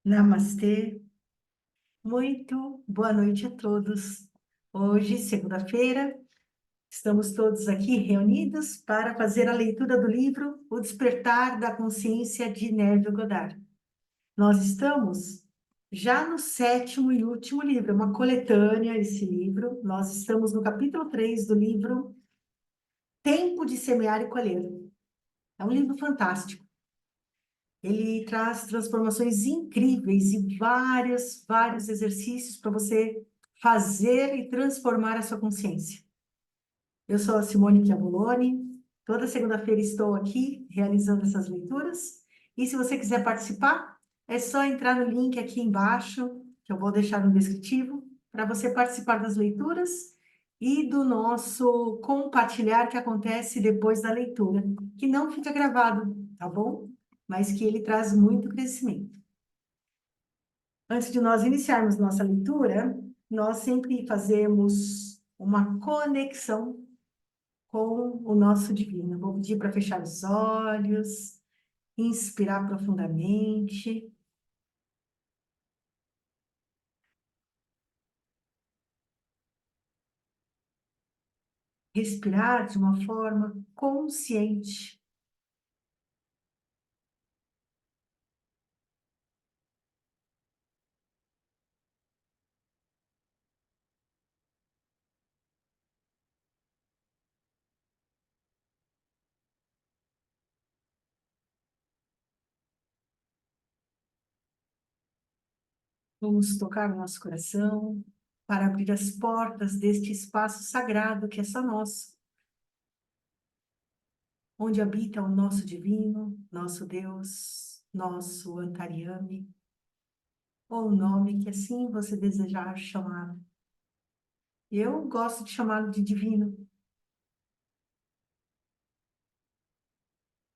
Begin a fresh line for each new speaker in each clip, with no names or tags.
Namastê, muito boa noite a todos. Hoje, segunda-feira, estamos todos aqui reunidos para fazer a leitura do livro O Despertar da Consciência de Neville Goddard. Nós estamos já no sétimo e último livro, é uma coletânea esse livro. Nós estamos no capítulo 3 do livro Tempo de Semear e Colher. É um livro fantástico. Ele traz transformações incríveis e vários exercícios para você fazer e transformar a sua consciência. Eu sou a Simone Chiavoloni, toda segunda-feira estou aqui realizando essas leituras, e se você quiser participar, é só entrar no link aqui embaixo, que eu vou deixar no descritivo, para você participar das leituras e do nosso compartilhar que acontece depois da leitura, que não fica gravado, tá bom? Mas que ele traz muito crescimento. Antes de nós iniciarmos nossa leitura, nós sempre fazemos uma conexão com o nosso divino. Vou pedir para fechar os olhos, inspirar profundamente, respirar de uma forma consciente. Vamos tocar o nosso coração para abrir as portas deste espaço sagrado que é só nosso, onde habita o nosso divino, nosso Deus, nosso Antaryami, ou o nome que assim você desejar chamar. Eu gosto de chamá-lo de divino.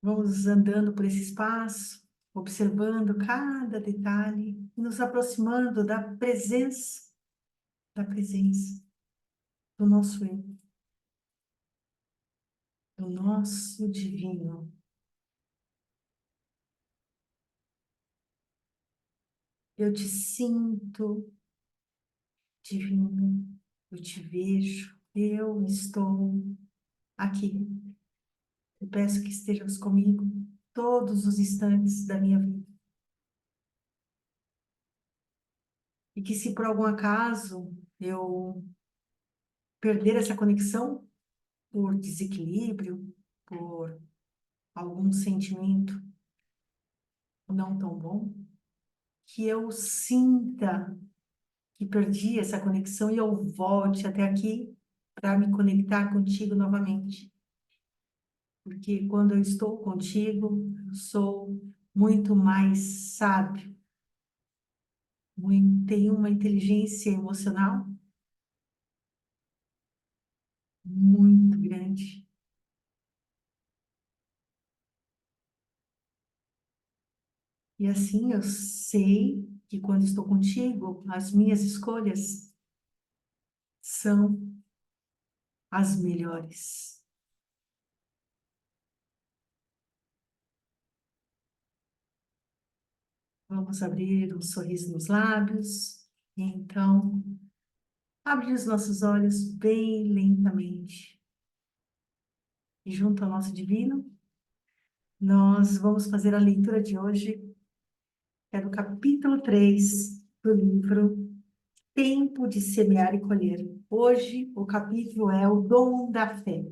Vamos andando por esse espaço, observando cada detalhe, nos aproximando da presença do nosso eu, do nosso divino. Eu te sinto, divino, eu te vejo, eu estou aqui. Eu peço que estejas comigo todos os instantes da minha vida. E que se por algum acaso eu perder essa conexão por desequilíbrio, por algum sentimento não tão bom, que eu sinta que perdi essa conexão e eu volte até aqui para me conectar contigo novamente. Porque quando eu estou contigo, eu sou muito mais sábio, tenho uma inteligência emocional muito grande. E assim eu sei que quando estou contigo, as minhas escolhas são as melhores. Vamos abrir um sorriso nos lábios. E então, abrir os nossos olhos bem lentamente. E junto ao nosso divino, nós vamos fazer a leitura de hoje, que é do capítulo 3 do livro Tempo de Semear e Colher. Hoje, o capítulo é o Dom da Fé.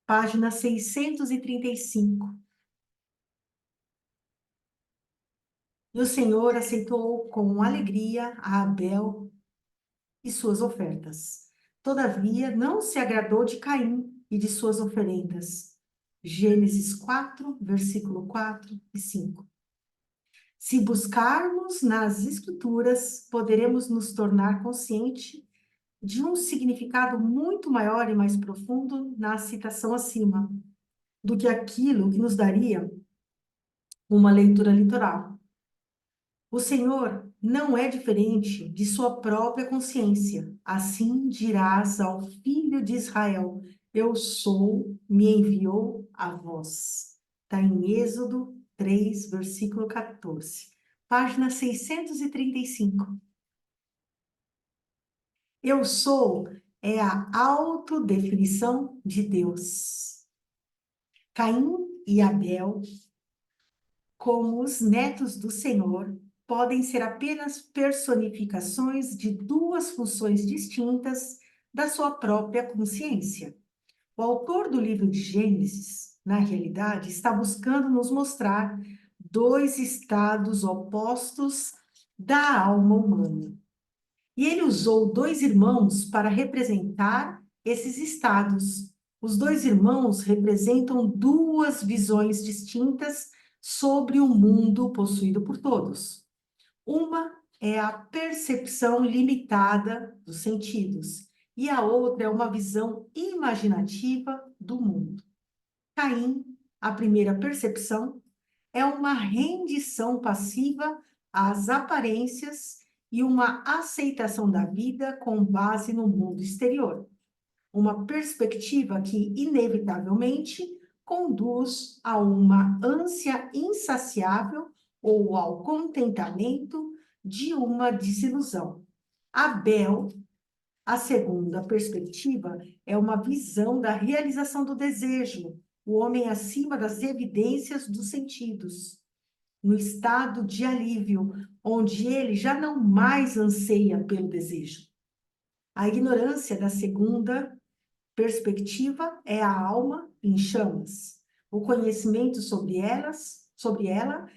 Página 635. E o Senhor aceitou com alegria a Abel e suas ofertas. Todavia, não se agradou de Caim e de suas oferendas. Gênesis 4, versículo 4 e 5. Se buscarmos nas Escrituras, poderemos nos tornar consciente de um significado muito maior e mais profundo na citação acima, do que aquilo que nos daria uma leitura literal. O Senhor não é diferente de sua própria consciência. Assim dirás ao filho de Israel: Eu sou, me enviou a vós. Está em Êxodo 3, versículo 14. Página 635. Eu sou é a autodefinição de Deus. Caim e Abel, como os netos do Senhor, podem ser apenas personificações de duas funções distintas da sua própria consciência. O autor do livro de Gênesis, na realidade, está buscando nos mostrar dois estados opostos da alma humana. E ele usou dois irmãos para representar esses estados. Os dois irmãos representam duas visões distintas sobre o mundo possuído por todos. Uma é a percepção limitada dos sentidos, e a outra é uma visão imaginativa do mundo. Caim, a primeira percepção, é uma rendição passiva às aparências e uma aceitação da vida com base no mundo exterior. Uma perspectiva que, inevitavelmente, conduz a uma ânsia insaciável ou ao contentamento de uma desilusão. Abel, a segunda perspectiva, é uma visão da realização do desejo, o homem acima das evidências dos sentidos, no estado de alívio, onde ele já não mais anseia pelo desejo. A ignorância da segunda perspectiva é a alma em chamas. O conhecimento sobre ela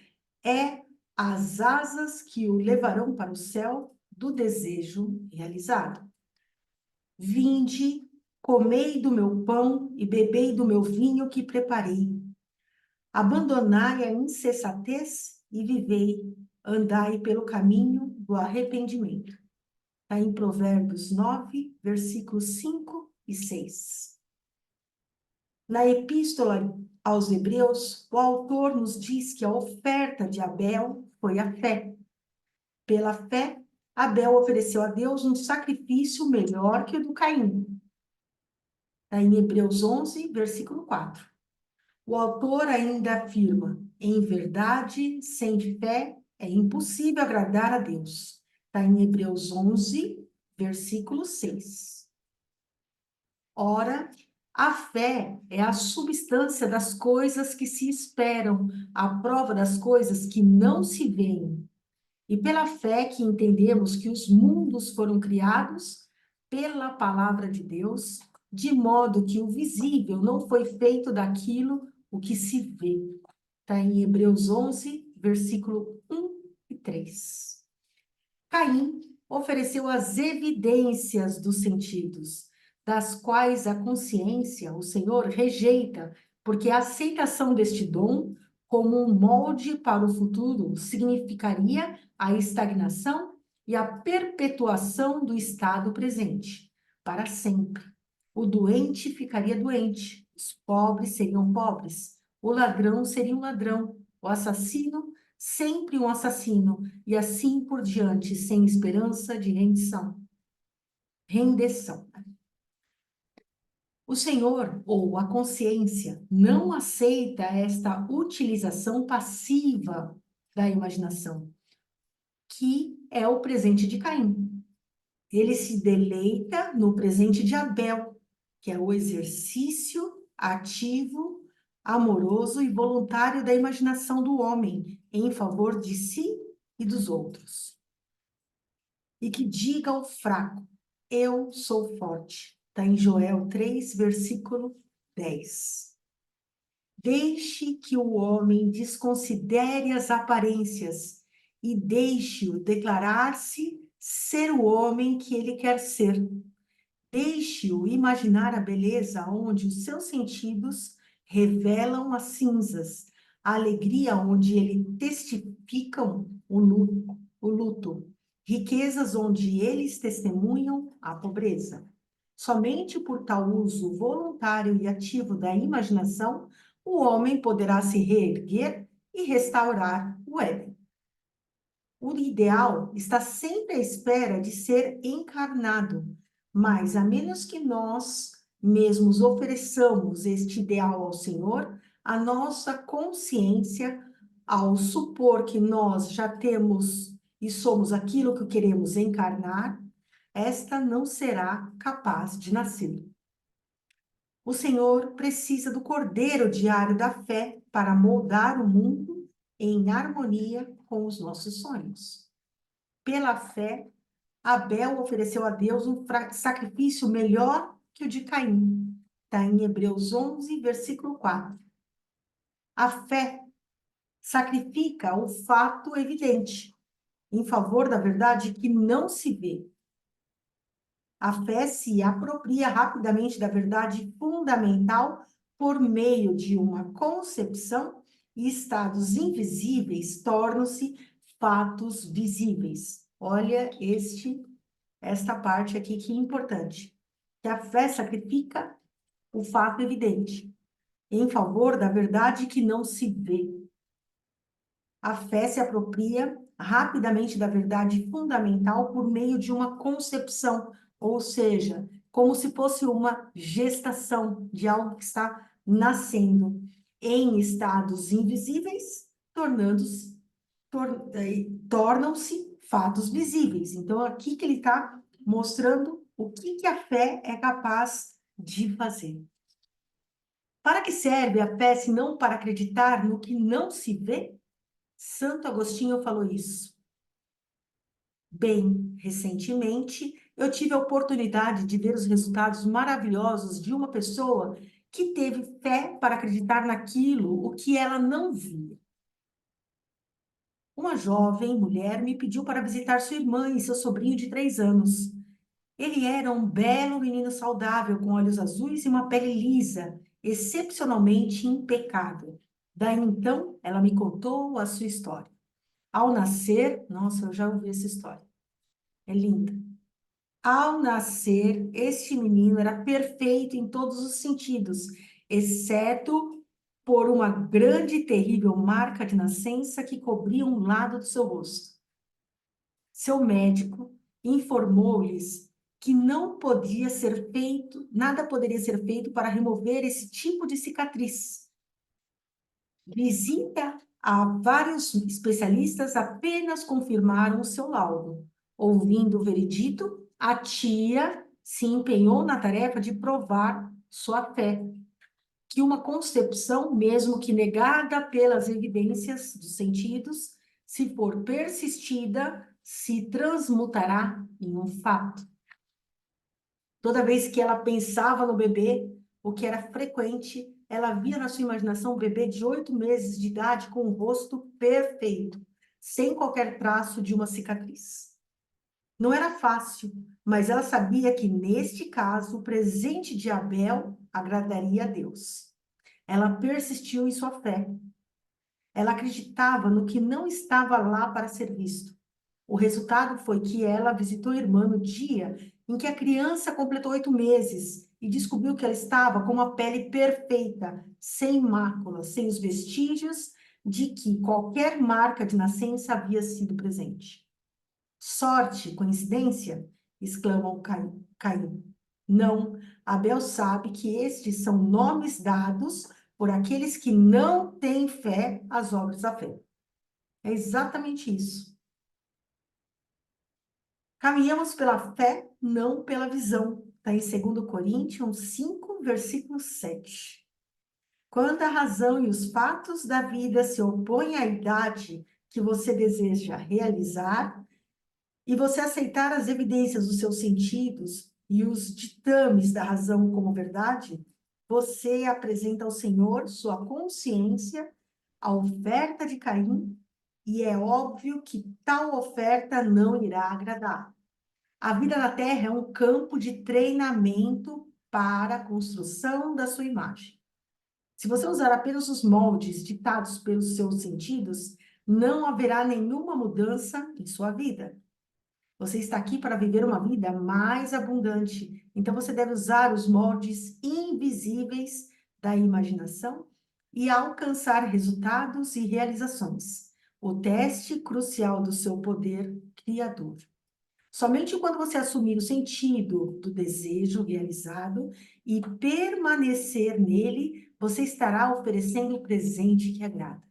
é as asas que o levarão para o céu do desejo realizado. Vinde, comei do meu pão e bebei do meu vinho que preparei. Abandonai a insensatez e vivei, andai pelo caminho do arrependimento. Está em Provérbios 9, versículos 5 e 6. Na Epístola aos Hebreus, o autor nos diz que a oferta de Abel foi a fé. Pela fé, Abel ofereceu a Deus um sacrifício melhor que o do Caim. Está em Hebreus 11, versículo 4. O autor ainda afirma: em verdade, sem fé, é impossível agradar a Deus. Está em Hebreus 11, versículo 6. Ora, a fé é a substância das coisas que se esperam, a prova das coisas que não se veem. E pela fé que entendemos que os mundos foram criados pela palavra de Deus, de modo que o visível não foi feito daquilo o que se vê. Está em Hebreus 11, versículo 1 e 3. Caim ofereceu as evidências dos sentidos, das quais a consciência, o Senhor, rejeita, porque a aceitação deste dom como um molde para o futuro significaria a estagnação e a perpetuação do estado presente, para sempre. O doente ficaria doente, os pobres seriam pobres, o ladrão seria um ladrão, o assassino sempre um assassino, e assim por diante, sem esperança de rendição. Rendição. O Senhor, ou a consciência, não aceita esta utilização passiva da imaginação, que é o presente de Caim. Ele se deleita no presente de Abel, que é o exercício ativo, amoroso e voluntário da imaginação do homem em favor de si e dos outros. E que diga ao fraco: eu sou forte. Está em Joel 3, versículo 10. Deixe que o homem desconsidere as aparências e deixe-o declarar-se ser o homem que ele quer ser. Deixe-o imaginar a beleza onde os seus sentidos revelam as cinzas, a alegria onde ele testificam o luto, riquezas onde eles testemunham a pobreza. Somente por tal uso voluntário e ativo da imaginação, o homem poderá se reerguer e restaurar o Éden. O ideal está sempre à espera de ser encarnado, mas a menos que nós mesmos ofereçamos este ideal ao Senhor, a nossa consciência ao supor que nós já temos e somos aquilo que queremos encarnar, esta não será capaz de nascer. O Senhor precisa do cordeiro diário da fé para moldar o mundo em harmonia com os nossos sonhos. Pela fé, Abel ofereceu a Deus um sacrifício melhor que o de Caim. Está em Hebreus 11, versículo 4. A fé sacrifica o fato evidente em favor da verdade que não se vê. A fé se apropria rapidamente da verdade fundamental por meio de uma concepção e estados invisíveis tornam-se fatos visíveis. Olha esta parte aqui que é importante. Que a fé sacrifica o fato evidente em favor da verdade que não se vê. A fé se apropria rapidamente da verdade fundamental por meio de uma concepção, ou seja, como se fosse uma gestação de algo que está nascendo em estados invisíveis, tornam-se fatos visíveis. Então, aqui que ele está mostrando o que a fé é capaz de fazer. Para que serve a fé se não para acreditar no que não se vê? Santo Agostinho falou isso. Bem, recentemente, eu tive a oportunidade de ver os resultados maravilhosos de uma pessoa que teve fé para acreditar naquilo o que ela não via. Uma jovem mulher me pediu para visitar sua irmã e seu sobrinho de 3 anos. Ele era um belo menino saudável, com olhos azuis e uma pele lisa, excepcionalmente impecável. Daí então, ela me contou a sua história. Ao nascer, nossa, eu já ouvi essa história, é linda. Ao nascer, este menino era perfeito em todos os sentidos, exceto por uma grande e terrível marca de nascença que cobria um lado do seu rosto. Seu médico informou-lhes que não podia ser feito, nada poderia ser feito para remover esse tipo de cicatriz. Visita a vários especialistas apenas confirmaram o seu laudo. Ouvindo o veredito, a tia se empenhou na tarefa de provar sua fé, que uma concepção, mesmo que negada pelas evidências dos sentidos, se for persistida, se transmutará em um fato. Toda vez que ela pensava no bebê, o que era frequente, ela via na sua imaginação um bebê de 8 meses de idade com o rosto perfeito, sem qualquer traço de uma cicatriz. Não era fácil, mas ela sabia que, neste caso, o presente de Abel agradaria a Deus. Ela persistiu em sua fé. Ela acreditava no que não estava lá para ser visto. O resultado foi que ela visitou a irmã no dia em que a criança completou 8 meses e descobriu que ela estava com uma pele perfeita, sem máculas, sem os vestígios de que qualquer marca de nascença havia sido presente. Sorte, coincidência? Exclamou Caim. Não, Abel sabe que estes são nomes dados por aqueles que não têm fé às obras da fé. É exatamente isso. Caminhamos pela fé, não pela visão. Está em 2 Coríntios 5, versículo 7. Quando a razão e os fatos da vida se opõem à idade que você deseja realizar, e você aceitar as evidências dos seus sentidos e os ditames da razão como verdade, você apresenta ao Senhor sua consciência, a oferta de Caim, e é óbvio que tal oferta não irá agradar. A vida na Terra é um campo de treinamento para a construção da sua imagem. Se você usar apenas os moldes ditados pelos seus sentidos, não haverá nenhuma mudança em sua vida. Você está aqui para viver uma vida mais abundante. Então, você deve usar os moldes invisíveis da imaginação e alcançar resultados e realizações. O teste crucial do seu poder criador. Somente quando você assumir o sentido do desejo realizado e permanecer nele, você estará oferecendo o presente que agrada.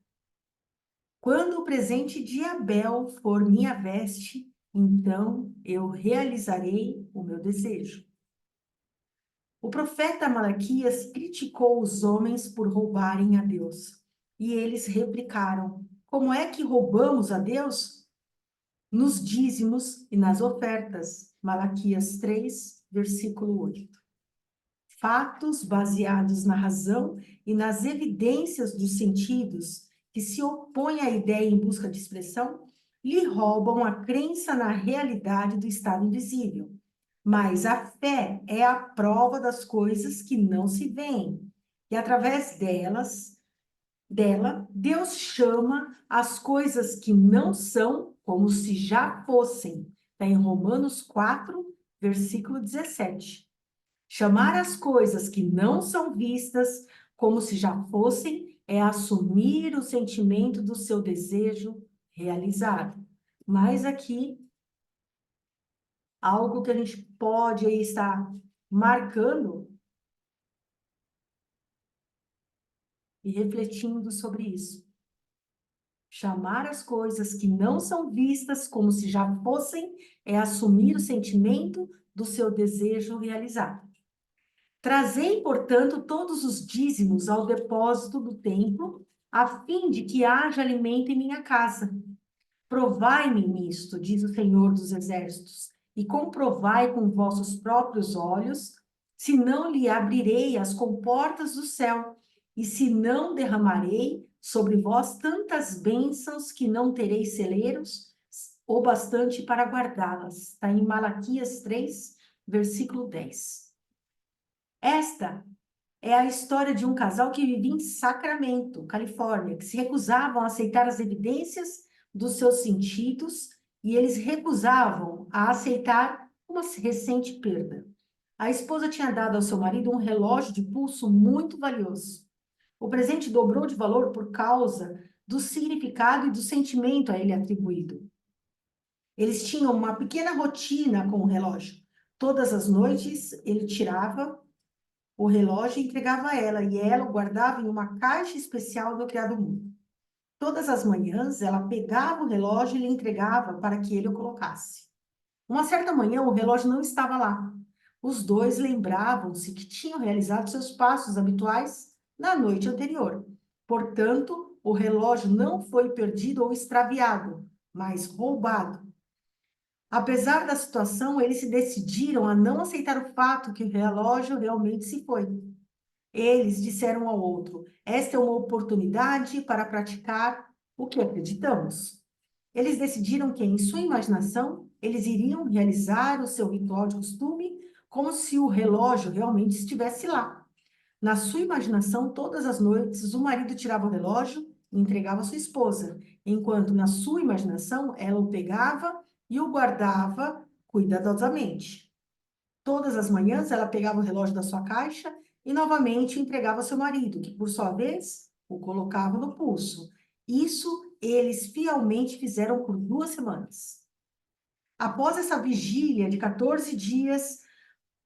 Quando o presente de Abel for minha veste, então eu realizarei o meu desejo. O profeta Malaquias criticou os homens por roubarem a Deus. E eles replicaram: como é que roubamos a Deus? Nos dízimos e nas ofertas. Malaquias 3, versículo 8. Fatos baseados na razão e nas evidências dos sentidos que se opõem à ideia em busca de expressão, lhe roubam a crença na realidade do estado invisível. Mas a fé é a prova das coisas que não se veem, e através dela, Deus chama as coisas que não são como se já fossem. Está em Romanos 4, versículo 17. Chamar as coisas que não são vistas como se já fossem é assumir o sentimento do seu desejo realizado. Mas aqui, algo que a gente pode aí estar marcando e refletindo sobre isso. Chamar as coisas que não são vistas como se já fossem é assumir o sentimento do seu desejo realizado. Trazei, portanto, todos os dízimos ao depósito do templo, a fim de que haja alimento em minha casa. Provai-me nisto, diz o Senhor dos Exércitos, e comprovai com vossos próprios olhos, se não lhe abrirei as comportas do céu, e se não derramarei sobre vós tantas bênçãos que não tereis celeiros, ou bastante para guardá-las. Está em Malaquias 3, versículo 10. Esta é a história de um casal que vivia em Sacramento, Califórnia, que se recusavam a aceitar as evidências dos seus sentidos e eles recusavam a aceitar uma recente perda. A esposa tinha dado ao seu marido um relógio de pulso muito valioso. O presente dobrou de valor por causa do significado e do sentimento a ele atribuído. Eles tinham uma pequena rotina com o relógio. Todas as noites ele tirava o relógio e entregava a ela, e ela o guardava em uma caixa especial do criado mudo. Todas as manhãs, ela pegava o relógio e lhe entregava para que ele o colocasse. Uma certa manhã, o relógio não estava lá. Os dois lembravam-se que tinham realizado seus passos habituais na noite anterior. Portanto, o relógio não foi perdido ou extraviado, mas roubado. Apesar da situação, eles se decidiram a não aceitar o fato que o relógio realmente se foi. Eles disseram um ao outro: esta é uma oportunidade para praticar o que acreditamos. Eles decidiram que, em sua imaginação, eles iriam realizar o seu ritual de costume como se o relógio realmente estivesse lá. Na sua imaginação, todas as noites, o marido tirava o relógio e entregava à sua esposa, enquanto na sua imaginação ela o pegava e o guardava cuidadosamente. Todas as manhãs ela pegava o relógio da sua caixa e novamente entregava ao seu marido, que por sua vez o colocava no pulso. Isso eles fielmente fizeram por 2 semanas. Após essa vigília de 14 dias,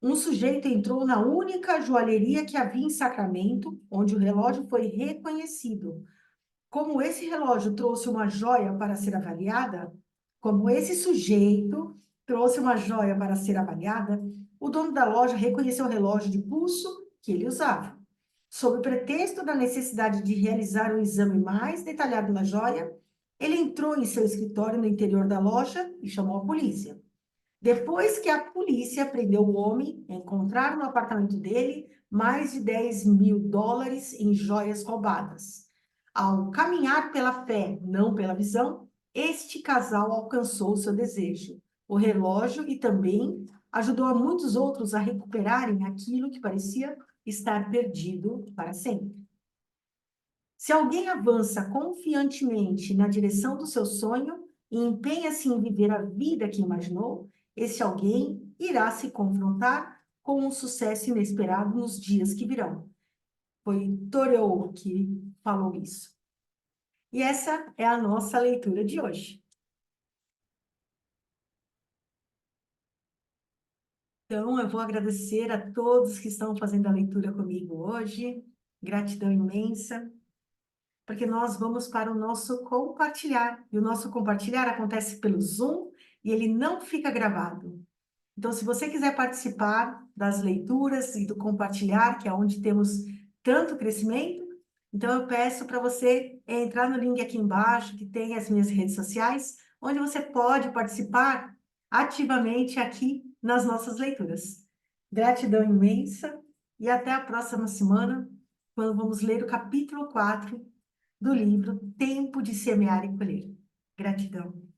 um sujeito entrou na única joalheria que havia em Sacramento, onde o relógio foi reconhecido. Como esse relógio trouxe uma joia para ser avaliada, como esse sujeito trouxe uma joia para ser avaliada, o dono da loja reconheceu o relógio de pulso que ele usava. Sob o pretexto da necessidade de realizar um exame mais detalhado na joia, ele entrou em seu escritório no interior da loja e chamou a polícia. Depois que a polícia prendeu o homem, encontraram no apartamento dele mais de US$ 10.000 em joias roubadas. Ao caminhar pela fé, não pela visão, este casal alcançou o seu desejo, o relógio, e também ajudou a muitos outros a recuperarem aquilo que parecia estar perdido para sempre. Se alguém avança confiantemente na direção do seu sonho e empenha-se em viver a vida que imaginou, esse alguém irá se confrontar com um sucesso inesperado nos dias que virão. Foi Thoreau que falou isso. E essa é a nossa leitura de hoje. Então, eu vou agradecer a todos que estão fazendo a leitura comigo hoje. Gratidão imensa. porque nós vamos para o nosso compartilhar. E o nosso compartilhar acontece pelo Zoom e ele não fica gravado. Então, se você quiser participar das leituras e do compartilhar, que é onde temos tanto crescimento, então eu peço para você entrar no link aqui embaixo, que tem as minhas redes sociais, onde você pode participar ativamente aqui nas nossas leituras. Gratidão imensa e até a próxima semana, quando vamos ler o capítulo 4 do livro Tempo de Semear e Colher. Gratidão.